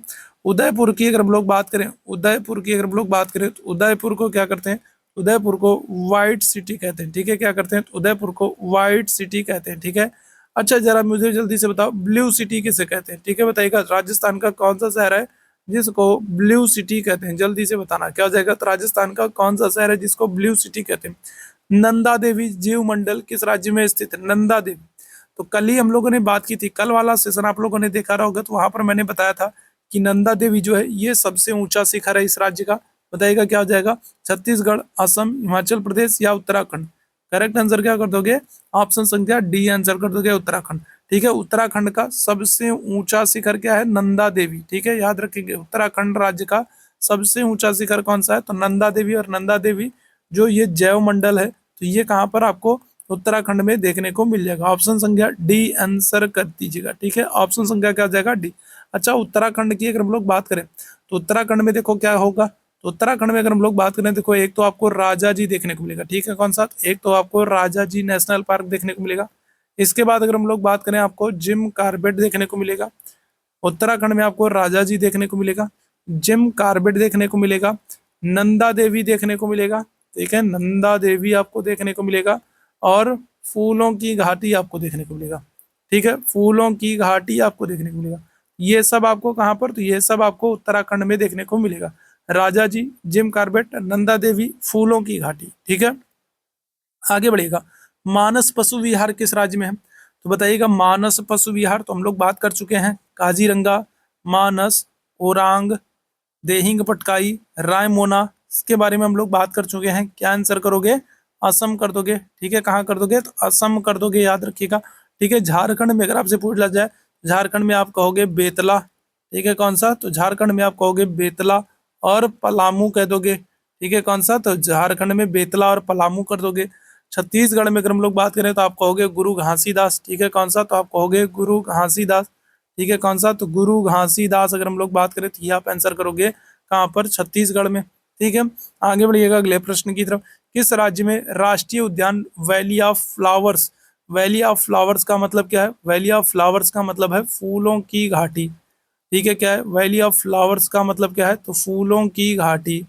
उदयपुर की अगर हम लोग बात करें, उदयपुर की अगर हम लोग बात करें तो उदयपुर को क्या करते हैं, उदयपुर को व्हाइट सिटी कहते हैं। ठीक है, क्या करते हैं, तो उदयपुर को व्हाइट सिटी कहते हैं। ठीक है, अच्छा जरा मुझे जल्दी से बताओ ब्लू सिटी किसे कहते हैं। ठीक है, बताइएगा राजस्थान का कौन सा शहर है जिसको ब्लू सिटी कहते हैं, जल्दी से बताना क्या हो जाएगा। तो राजस्थान का कौन सा शहर है जिसको ब्लू सिटी कहते हैं। नंदा देवी जीव मंडल किस राज्य में स्थित है, नंदा देवी। तो कल ही हम लोगों ने बात की थी, कल वाला सेशन आप लोगों ने देखा रहा होगा, तो वहां पर मैंने बताया था कि नंदा देवी जो है ये सबसे ऊंचा शिखर है इस राज्य का। बताइएगा क्या हो जाएगा, छत्तीसगढ़, असम, हिमाचल प्रदेश या उत्तराखंड। करेक्ट आंसर क्या कर दोगे, ऑप्शन संख्या डी आंसर कर दोगे, उत्तराखंड। ठीक है, उत्तराखंड का सबसे ऊंचा शिखर क्या है, नंदा देवी। ठीक है, याद रखेंगे उत्तराखंड राज्य का सबसे ऊंचा शिखर कौन सा है, तो नंदा देवी। और नंदा देवी जो ये जैव मंडल है, तो ये कहाँ पर आपको उत्तराखंड में देखने को मिल जाएगा। ऑप्शन संख्या डी आंसर कर दीजिएगा। ठीक है, ऑप्शन संख्या क्या हो जाएगा, डी। अच्छा, उत्तराखंड की अगर हम लोग बात करें तो उत्तराखंड में देखो क्या होगा, तो उत्तराखंड में अगर हम लोग बात करें, देखो एक तो आपको राजा जी देखने को मिलेगा। ठीक है, कौन सा, एक तो आपको राजा जी नेशनल पार्क देखने को मिलेगा। इसके बाद अगर हम लोग बात करें, आपको जिम कार्बेट देखने को मिलेगा। उत्तराखंड में आपको राजा जी देखने को मिलेगा, जिम कार्बेट देखने को मिलेगा, नंदा देवी देखने को मिलेगा। ठीक है, नंदा देवी आपको देखने को मिलेगा, और फूलों की घाटी आपको देखने को मिलेगा। ठीक है, फूलों की घाटी आपको देखने को मिलेगा। ये सब आपको कहाँ पर, तो ये सब आपको उत्तराखंड में देखने को मिलेगा। राजा जी, जिम कार्बेट, नंदा देवी, फूलों की घाटी। ठीक है, आगे बढ़ेगा। मानस पशु विहार किस राज्य में है, तो बताइएगा मानस पशु विहार तो हम लोग बात कर चुके हैं, काजीरंगा, मानस, ओरांग, देहिंग पटकाई, रायमोना, इसके बारे में हम लोग बात कर चुके हैं। क्या आंसर करोगे, असम कर दोगे। ठीक है, कहाँ कर दोगे, तो असम कर दोगे, याद रखिएगा। ठीक है, झारखंड में अगर आपसे पूछ लिया जाए, झारखंड में आप कहोगे बेतला। ठीक है, कौन सा, तो झारखंड में आप कहोगे बेतला और पलामू कह दोगे। ठीक है, कौन सा, तो झारखंड में बेतला और पलामू कर दोगे। छत्तीसगढ़ में अगर हम लोग बात करें तो आप कहोगे गुरु घासीदास। ठीक है, कौन सा, तो आप कहोगे गुरु घासीदास। ठीक है, कौन सा, तो गुरु घासीदास अगर हम लोग बात करें तो ये आप आंसर करोगे कहाँ पर, छत्तीसगढ़ में। ठीक है, आगे बढ़िएगा अगले प्रश्न की तरफ। किस राज्य में राष्ट्रीय उद्यान valley of flowers, valley of flowers का मतलब क्या है, वैली ऑफ फ्लावर्स का मतलब है फूलों की घाटी। ठीक है, क्या है, वैली ऑफ फ्लावर्स का मतलब क्या है, तो फूलों की घाटी।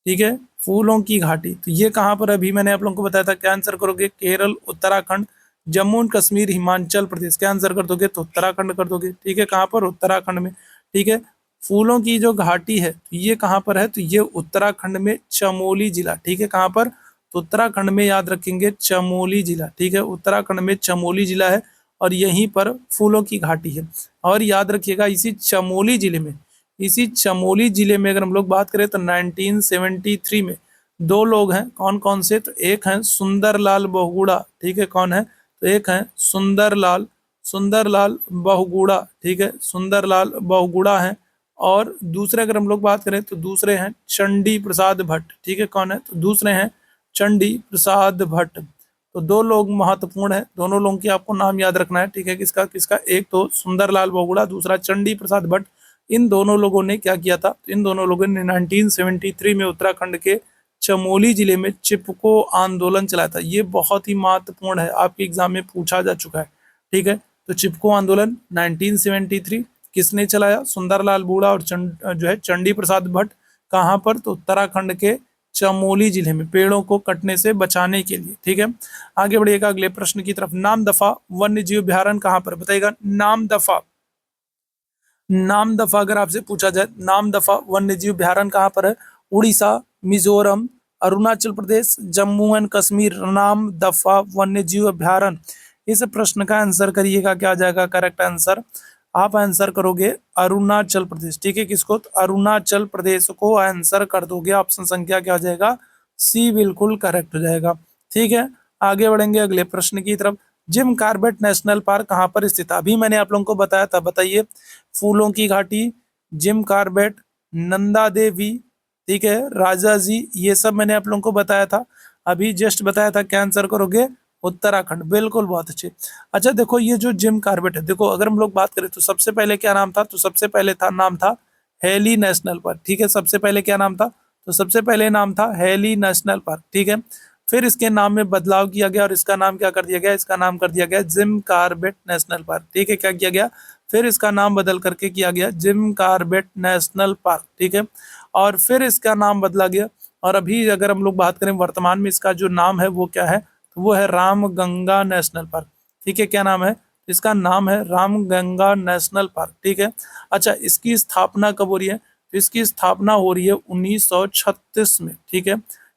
ठीक है, फूलों की घाटी, तो ये कहाँ पर, अभी मैंने आप लोगों को बताया था। क्या आंसर करोगे, केरल, उत्तराखंड, जम्मू एंड कश्मीर, हिमाचल प्रदेश। क्या आंसर कर दोगे, तो उत्तराखंड कर दोगे। ठीक है, कहाँ पर, उत्तराखंड में। ठीक है, फूलों की जो घाटी है तो ये कहाँ पर है, तो ये उत्तराखंड में चमोली जिला। ठीक है, कहाँ पर, तो उत्तराखंड में, याद रखेंगे चमोली जिला। ठीक है, उत्तराखंड में चमोली जिला है, और यहीं पर फूलों की घाटी है। और याद रखिएगा इसी चमोली जिले में अगर हम लोग बात करें तो 1973 में दो लोग हैं, कौन कौन से, तो एक है सुंदरलाल बहुगुणा। ठीक है, कौन है, तो एक है सुंदरलाल बहुगुणा। ठीक है, सुंदरलाल बहुगुणा है। और दूसरे अगर हम लोग बात करें तो दूसरे हैं चंडी प्रसाद भट्ट। ठीक है, कौन है, तो दूसरे हैं चंडी प्रसाद भट्ट। तो दो लोग महत्वपूर्ण है, दोनों लोगों की आपको नाम याद रखना है। ठीक है, किसका किसका, एक तो सुंदरलाल बहुगुणा, दूसरा चंडी प्रसाद भट्ट। इन दोनों लोगों ने क्या किया था, इन दोनों लोगों ने 1973 में उत्तराखंड के चमोली जिले में चिपको आंदोलन चलाया था। ये बहुत ही महत्वपूर्ण है, आपके एग्जाम में पूछा जा चुका है। ठीक है, तो चिपको आंदोलन 1973 किसने चलाया, सुंदरलाल बूढ़ा और जो है चंडी प्रसाद भट्ट। कहाँ पर, तो उत्तराखंड के चमोली जिले में, पेड़ों को कटने से बचाने के लिए। ठीक है, आगे बढ़िएगा अगले प्रश्न की तरफ। नामदफा वन्य जीव अभ्यारण्य कहाँ पर, बताइएगा नामदफा अगर आपसे पूछा जाए, नामदफा वन्य जीव अभ्यारण्य कहाँ पर है, उड़ीसा, मिजोरम, अरुणाचल प्रदेश, जम्मू एंड कश्मीर। नामदफा वन्य जीव अभ्यारण्य, इस प्रश्न का आंसर करिएगा, क्या आ जाएगा करेक्ट आंसर, आप आंसर करोगे अरुणाचल प्रदेश। ठीक है, किसको, तो अरुणाचल प्रदेश को आंसर कर दोगे। ऑप्शन संख्या क्या हो जाएगा, सी बिल्कुल करेक्ट हो जाएगा। ठीक है, आगे बढ़ेंगे अगले प्रश्न की तरफ। जिम कार्बेट नेशनल पार्क कहाँ पर स्थित है, अभी मैंने आप लोगों को बताया था, बताइए। फूलों की घाटी, जिम कार्बेट, नंदा देवी, ठीक है, राजा जी, ये सब मैंने आप लोगों को बताया था, अभी जस्ट बताया था। क्या आंसर करोगे, उत्तराखंड, बिल्कुल, बहुत अच्छे। अच्छा देखो, ये जो जिम कार्बेट है, देखो अगर हम लोग बात करें तो सबसे पहले क्या नाम था, तो सबसे पहले था नाम था हेली नेशनल पार्क। ठीक है, सबसे पहले क्या नाम था, तो सबसे पहले नाम था हेली नेशनल पार्क। ठीक है, फिर इसके नाम में बदलाव किया गया और इसका नाम क्या कर दिया गया, इसका नाम कर दिया गया जिम कार्बेट नेशनल पार्क। ठीक है, क्या किया गया, फिर इसका नाम बदल करके किया गया जिम कार्बेट नेशनल पार्क। ठीक है, और फिर इसका नाम बदला गया, और अभी अगर हम लोग बात करें वर्तमान में इसका जो नाम है वो क्या है, तो वो है रामगंगा नेशनल पार्क। ठीक है, क्या नाम है, इसका नाम है रामगंगा नेशनल पार्क। ठीक है, अच्छा इसकी स्थापना कब हो रही है, तो इसकी स्थापना हो रही है 1936 में। ठीक है,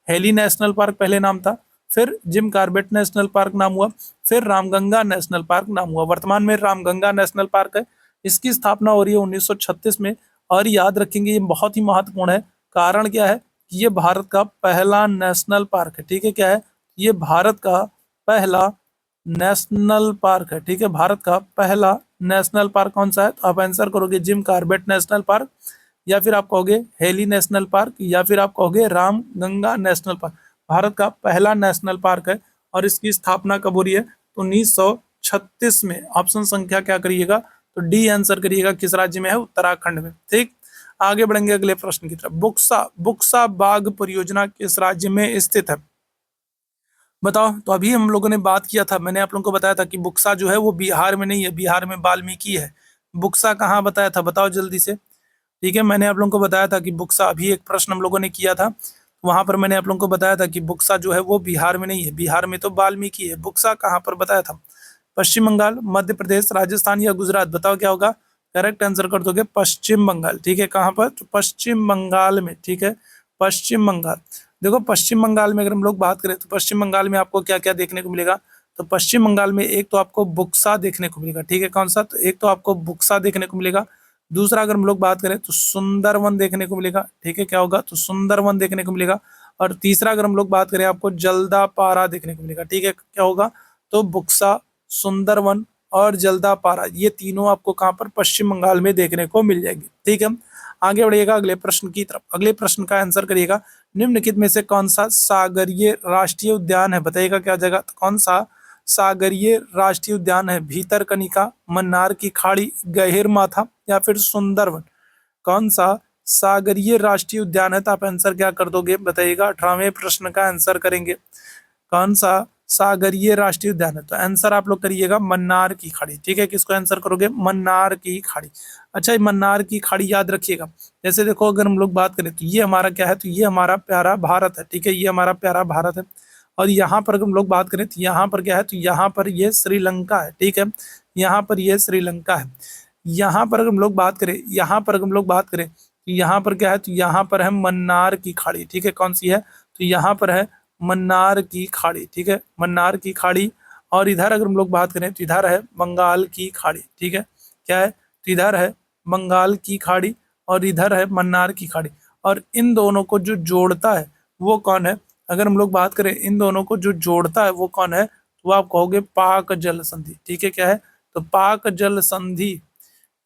हेली नेशनल पार्क पहले नाम था, फिर जिम कार्बेट नेशनल पार्क नाम हुआ, फिर रामगंगा नेशनल पार्क नाम हुआ। वर्तमान में रामगंगा नेशनल पार्क है, इसकी स्थापना हो रही है 1936 में। और याद रखेंगे, ये बहुत ही महत्वपूर्ण है, कारण क्या है, ये भारत का पहला नेशनल पार्क है। ठीक है, क्या है, ये भारत का पहला नेशनल पार्क है। ठीक है, भारत का पहला नेशनल पार्क कौन सा है, तो आप आंसर करोगे जिम कॉर्बेट नेशनल पार्क, या फिर आप कहोगे हेली नेशनल पार्क, या फिर आप कहोगे राम गंगा नेशनल पार्क। भारत का पहला नेशनल पार्क है और इसकी स्थापना कब हो रही है, तो 1936 में। ऑप्शन संख्या क्या करिएगा, तो डी आंसर करिएगा, किस राज्य में है, उत्तराखंड में। ठीक, आगे बढ़ेंगे अगले प्रश्न की तरफ। बुक्सा बुक्सा बाग परियोजना किस राज्य में स्थित है, बताओ। तो अभी हम लोगों ने बात किया था, मैंने आप लोगों को बताया था कि बुक्सा जो है वो बिहार में नहीं है, बिहार में वाल्मीकि है। बुक्सा कहाँ बताया था, बताओ जल्दी से। ठीक है, मैंने आप लोगों को बताया था कि बुक्सा, अभी एक प्रश्न हम लोगों ने किया था, वहां पर मैंने आप लोगों को बताया था कि बुक्सा जो है वो बिहार में नहीं है, बिहार में तो वाल्मीकि है। बुक्सा कहाँ पर बताया था, पश्चिम बंगाल, मध्य प्रदेश, राजस्थान या गुजरात, बताओ क्या होगा। करेक्ट आंसर कर दोगे पश्चिम बंगाल। ठीक है, कहाँ पर, तो पश्चिम बंगाल में। ठीक है, पश्चिम बंगाल। देखो पश्चिम बंगाल में अगर हम लोग बात करें तो पश्चिम बंगाल में आपको क्या क्या देखने को मिलेगा, तो पश्चिम बंगाल में एक तो आपको बुक्सा देखने को मिलेगा। ठीक है, कौन सा, तो एक तो आपको बुक्सा देखने को मिलेगा। दूसरा अगर हम लोग बात करें तो सुंदरवन देखने को मिलेगा। ठीक है, क्या होगा, तो सुंदरवन देखने को मिलेगा। और तीसरा अगर हम लोग बात करें आपको जल्दापारा देखने को मिलेगा। ठीक है, क्या होगा, तो बुक्सा, सुंदरवन और जल्दापारा, ये तीनों आपको कहाँ पर, पश्चिम बंगाल में देखने को मिल जाएगी। ठीक है, आगे बढ़िएगा अगले प्रश्न की तरफ। अगले प्रश्न का आंसर करिएगा, निम्नलिखित में से कौन सा सागरीय राष्ट्रीय उद्यान है, बताइएगा क्या जगह, तो कौन सा सागरीय राष्ट्रीय उद्यान है, भीतरकनिका, मन्नार की खाड़ी, गहिरमाथा या फिर सुंदरवन। कौन सा सागरीय राष्ट्रीय उद्यान है, तो आप आंसर क्या कर दोगे, बताइएगा। 18वें प्रश्न का आंसर करेंगे, कौन सा सागरीय राष्ट्रीय उद्यान है, तो आंसर आप लोग करिएगा मन्नार की खाड़ी। ठीक है, किसको आंसर करोगे, मन्नार की खाड़ी। अच्छा, ये मन्नार की खाड़ी याद रखिएगा। जैसे देखो अगर हम लोग बात करें तो ये हमारा क्या है, तो ये हमारा प्यारा भारत है। ठीक है, ये हमारा प्यारा भारत है। और यहाँ पर अगर हम लोग बात करें तो यहाँ पर क्या है, तो यहाँ पर ये श्रीलंका है। ठीक है, यहाँ पर ये श्रीलंका है। यहाँ पर अगर हम लोग बात करें, यहाँ पर अगर हम लोग बात करें तो यहाँ पर क्या है, तो यहाँ पर है मन्नार की खाड़ी। ठीक है, कौन सी है, तो यहाँ पर है मन्नार की खाड़ी। ठीक है, मन्नार की खाड़ी। और इधर अगर हम लोग बात करें तो इधर है बंगाल की खाड़ी। ठीक है, क्या है, तो इधर है बंगाल की खाड़ी और इधर है मन्नार की खाड़ी। और इन दोनों को जो जोड़ता है वो कौन है, अगर हम लोग बात करें इन दोनों को जो जोड़ता है वो कौन है, तो आप कहोगे पाक जल संधि। ठीक है, क्या है, तो पाक जल संधि।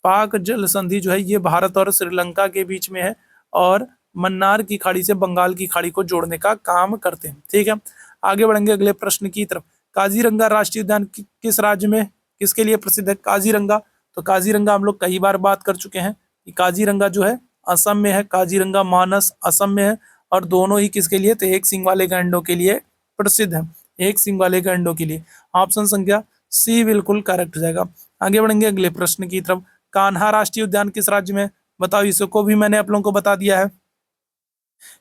पाक जल संधि जो है ये भारत और श्रीलंका के बीच में है और मन्नार की खाड़ी से बंगाल की खाड़ी को जोड़ने का काम करते हैं। ठीक है, आगे बढ़ेंगे अगले प्रश्न की तरफ। काजीरंगा राष्ट्रीय उद्यान किस राज्य में, किसके लिए प्रसिद्ध है, काजीरंगा। तो काजीरंगा हम लोग कई बार बात कर चुके हैं कि काजीरंगा जो है असम में है, काजीरंगा मानस असम में है। और दोनों ही किसके लिए, तो एक सिंग वाले गैंडों के लिए प्रसिद्ध है, एक सिंग वाले गैंडों के लिए। ऑप्शन संख्या सी बिल्कुल करेक्ट हो जाएगा। आगे बढ़ेंगे अगले प्रश्न की तरफ। कान्हा राष्ट्रीय उद्यान किस राज्य में, बताओ। इसको भी मैंने आप लोगों को बता दिया है,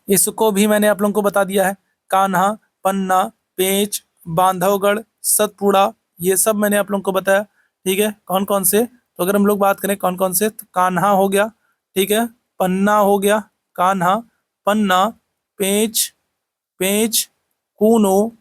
इसको भी मैंने आप लोगों को बता दिया है। कान्हा, पन्ना, पेंच, बांधवगढ़, सतपुड़ा, ये सब मैंने आप लोगों को बताया। ठीक है, कौन कौन से, तो अगर हम लोग बात करें कौन कौन से, तो कान्हा हो गया, ठीक है, पन्ना हो गया, कान्हा, पन्ना, पेंच, पेंच, कूनो,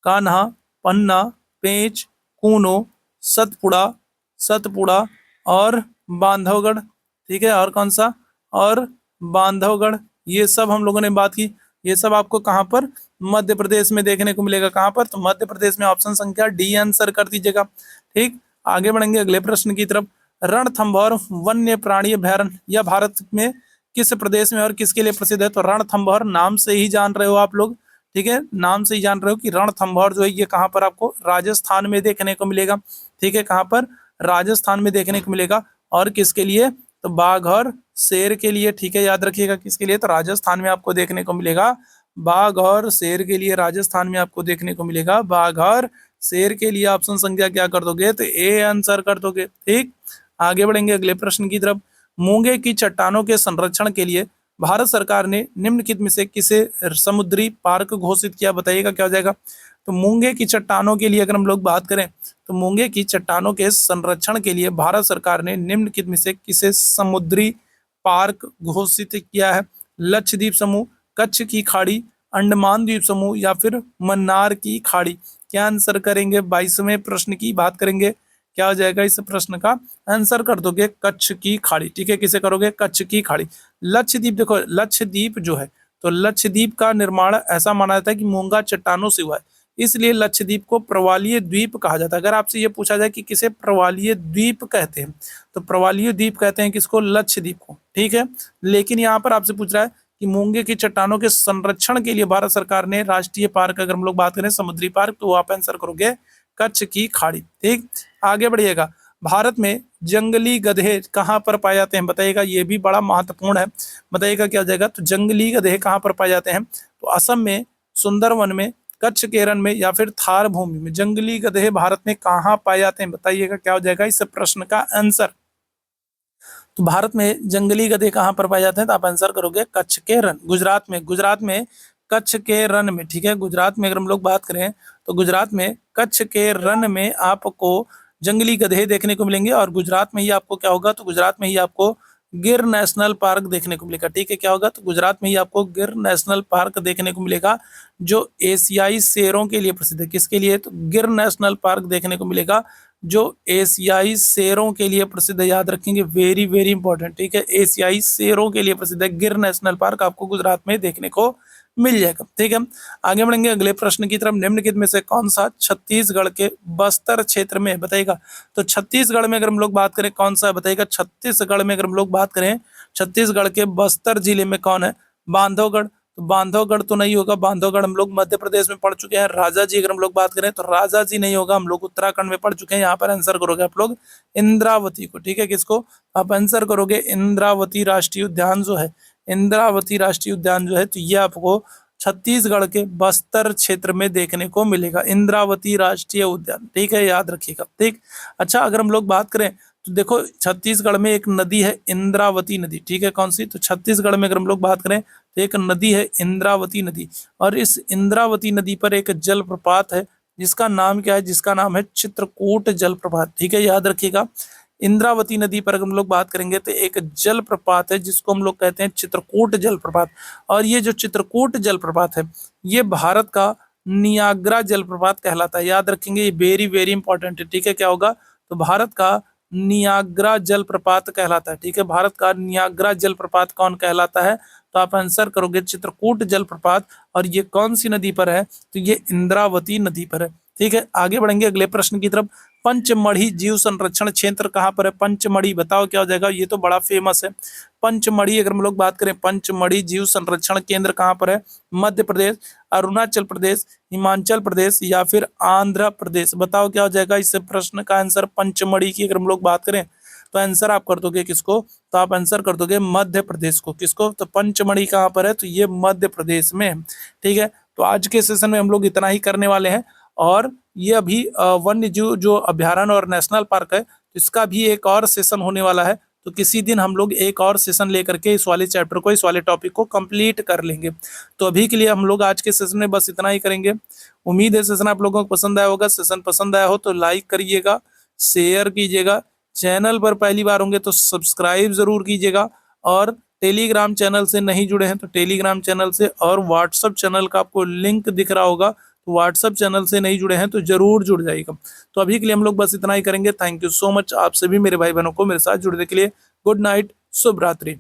कान्हा, पन्ना, पेंच, कूनो, सतपुड़ा, सतपुड़ा और बांधवगढ़। ठीक है, और कौन सा, और बांधवगढ़, ये सब हम लोगों ने बात की। ये सब आपको कहाँ पर, मध्य प्रदेश में देखने को मिलेगा। कहाँ पर, तो मध्य प्रदेश में। ऑप्शन संख्या डी आंसर कर दीजिएगा। ठीक, आगे बढ़ेंगे अगले प्रश्न की तरफ। रणथंभौर वन्य प्राणी अभयारण्य यह भारत में किस प्रदेश में और किसके लिए प्रसिद्ध है, तो रणथंभौर नाम से ही जान रहे हो आप लोग। ठीक है, नाम से ही जान रहे हो कि रणथंभौर जो है ये कहाँ पर आपको राजस्थान में देखने को मिलेगा। ठीक है, कहाँ पर, राजस्थान में देखने को मिलेगा। और किसके लिए, तो बाघ और शेर के लिए। ठीक है, याद रखिएगा किसके लिए, तो राजस्थान में आपको देखने को मिलेगा बाघ और शेर के लिए। राजस्थान में आपको देखने को मिलेगा बाघ और शेर के लिए। ऑप्शन संख्या क्या कर दोगे, तो ए आंसर कर दोगे। ठीक, आगे बढ़ेंगे अगले प्रश्न की तरफ। मूंगे की चट्टानों के संरक्षण के लिए भारत सरकार ने निम्नलिखित में से किसे समुद्री पार्क घोषित किया, बताइएगा क्या हो जाएगा। तो मूंगे की चट्टानों के लिए अगर हम लोग बात करें तो मूंगे की चट्टानों के संरक्षण के लिए भारत सरकार ने निम्नलिखित में से किसे समुद्री पार्क घोषित किया है। लक्षद्वीप समूह, कच्छ की खाड़ी, अंडमान द्वीप समूह या फिर मन्नार की खाड़ी। क्या आंसर करेंगे, 22वें प्रश्न की बात करेंगे। क्या हो जाएगा इस प्रश्न का आंसर कर दोगे कच्छ की खाड़ी। ठीक है, किसे करोगे, कच्छ की खाड़ी। लक्षद्वीप, देखो लक्षद्वीप जो है, तो लक्षद्वीप का निर्माण ऐसा माना जाता है कि मूंगा चट्टानों से हुआ है, इसलिए लक्षद्वीप को प्रवालीय द्वीप कहा जाता है। अगर आपसे ये पूछा जाए कि किसे प्रवालीय द्वीप कहते हैं, तो प्रवालीय द्वीप कहते हैं किसको, लक्षद्वीप को। ठीक है, लेकिन यहाँ पर आपसे पूछ रहा है कि मूंगे की चट्टानों के संरक्षण के लिए भारत सरकार ने राष्ट्रीय पार्क, अगर हम लोग बात करें समुद्री पार्क, तो आप आंसर करोगे कच्छ की खाड़ी। ठीक, आगे बढ़िएगा। भारत में जंगली गधे कहाँ पर पाए जाते हैं, बताइएगा, ये भी बड़ा महत्वपूर्ण है। बताइएगा क्या हो जाएगा, तो जंगली गधे कहाँ पर पाए जाते हैं, तो असम में, सुंदरवन में, कच्छ के रण में, या फिर थार भूमि में। जंगली गधे भारत में कहाँ पाए जाते हैं, बताइएगा क्या हो जाएगा इस प्रश्न का आंसर। तो भारत में जंगली गधे कहाँ पर पाए जाते हैं, तो आप आंसर करोगे कच्छ के रण, गुजरात में। गुजरात में कच्छ के रण में। ठीक है, गुजरात में अगर हम लोग बात करें तो गुजरात में कच्छ के रण में आपको जंगली गधे देखने को मिलेंगे, और गुजरात में ही आपको क्या होगा, तो गुजरात में ही आपको गिर नेशनल पार्क देखने को मिलेगा। ठीक है, क्या होगा, तो गुजरात में ही आपको गिर नेशनल पार्क देखने को मिलेगा, जो एशियाई शेरों के लिए प्रसिद्ध है। किसके लिए, तो गिर नेशनल पार्क देखने को मिलेगा जो एशियाई शेरों के लिए प्रसिद्ध है। याद रखेंगे, वेरी वेरी इंपॉर्टेंट। ठीक है, एशियाई शेरों के लिए प्रसिद्ध है गिर नेशनल पार्क, आपको गुजरात में देखने को मिल जाएगा। ठीक है, आगे बढ़ेंगे अगले प्रश्न की तरफ। निम्नलिखित में से कौन सा छत्तीसगढ़ के बस्तर क्षेत्र में, बताइएगा, तो छत्तीसगढ़ में अगर हम लोग बात करें कौन सा है, बताइएगा, छत्तीसगढ़ में अगर हम लोग बात करें छत्तीसगढ़ के बस्तर जिले में कौन है, बांधवगढ़। तो बांधवगढ़ तो नहीं होगा, बांधवगढ़ हम लोग मध्य प्रदेश में पढ़ चुके हैं। राजा जी अगर हम लोग बात करें तो राजा जी नहीं होगा, हम लोग उत्तराखंड में पढ़ चुके हैं। यहाँ पर आंसर करोगे आप लोग इंद्रावती को। ठीक है, किसको, आप आंसर करोगे इंद्रावती राष्ट्रीय उद्यान जो है, इंद्रावती राष्ट्रीय उद्यान जो है, तो ये आपको छत्तीसगढ़ के बस्तर क्षेत्र में देखने को मिलेगा, इंद्रावती राष्ट्रीय उद्यान। ठीक है, याद रखिएगा। ठीक, अच्छा, अगर हम लोग बात करें तो देखो छत्तीसगढ़ में एक नदी है इंद्रावती नदी। ठीक है, कौन सी, तो छत्तीसगढ़ में अगर हम लोग बात करें तो एक नदी है इंद्रावती नदी, और इस इंद्रावती नदी पर एक जलप्रपात है जिसका नाम क्या है, जिसका नाम है चित्रकूट जलप्रपात। ठीक है, याद रखिएगा, इंद्रावती नदी पर अगर हम लोग बात करेंगे तो एक जलप्रपात है जिसको हम लोग कहते हैं चित्रकूट जलप्रपात, और ये जो चित्रकूट जलप्रपात है ये भारत का नियाग्रा जलप्रपात कहलाता है। याद रखेंगे, ये वेरी वेरी इंपॉर्टेंट है। ठीक है, क्या होगा, तो भारत का नियाग्रा जलप्रपात कहलाता है। ठीक है, भारत का नियाग्रा जलप्रपात कौन कहलाता है, तो आप आंसर करोगे चित्रकूट जलप्रपात, और ये कौन सी नदी पर है, तो ये इंद्रावती नदी पर है। ठीक है, आगे बढ़ेंगे अगले प्रश्न की तरफ। पंचमढ़ी जीव संरक्षण क्षेत्र कहाँ पर है, पंचमढ़ी, बताओ क्या हो जाएगा, ये तो बड़ा फेमस है। पंचमढ़ी अगर हम लोग बात करें, पंचमढ़ी जीव संरक्षण केंद्र कहाँ पर है, मध्य प्रदेश, अरुणाचल प्रदेश, हिमाचल प्रदेश, या फिर आंध्र प्रदेश। बताओ क्या हो जाएगा इस प्रश्न का आंसर। पंचमढ़ी की अगर हम लोग बात करें तो आंसर आप कर दोगे किसको, तो आप आंसर कर दोगे मध्य प्रदेश को। किसको, तो पंचमढ़ी कहाँ पर है, तो ये मध्य प्रदेश में है। ठीक है, तो आज के सेशन में हम लोग इतना ही करने वाले हैं, और ये अभी वन्य जीव जो अभ्यारण्य और नेशनल पार्क है, इसका भी एक और सेशन होने वाला है। तो किसी दिन हम लोग एक और सेशन लेकर के इस वाले चैप्टर को, इस वाले टॉपिक को कंप्लीट कर लेंगे। तो अभी के लिए हम लोग आज के सेशन में बस इतना ही करेंगे। उम्मीद है सेशन आप लोगों को पसंद आया होगा। सेशन पसंद आया हो तो लाइक करिएगा, शेयर कीजिएगा, चैनल पर पहली बार होंगे तो सब्सक्राइब जरूर कीजिएगा, और टेलीग्राम चैनल से नहीं जुड़े हैं तो टेलीग्राम चैनल से, और व्हाट्सएप चैनल का आपको लिंक दिख रहा होगा, तो व्हाट्सएप चैनल से नहीं जुड़े हैं तो जरूर जुड़ जाइएगा। तो अभी के लिए हम लोग बस इतना ही करेंगे। थैंक यू सो मच आप सभी मेरे भाई बहनों को मेरे साथ जुड़ने के लिए। गुड नाइट, शुभ रात्रि।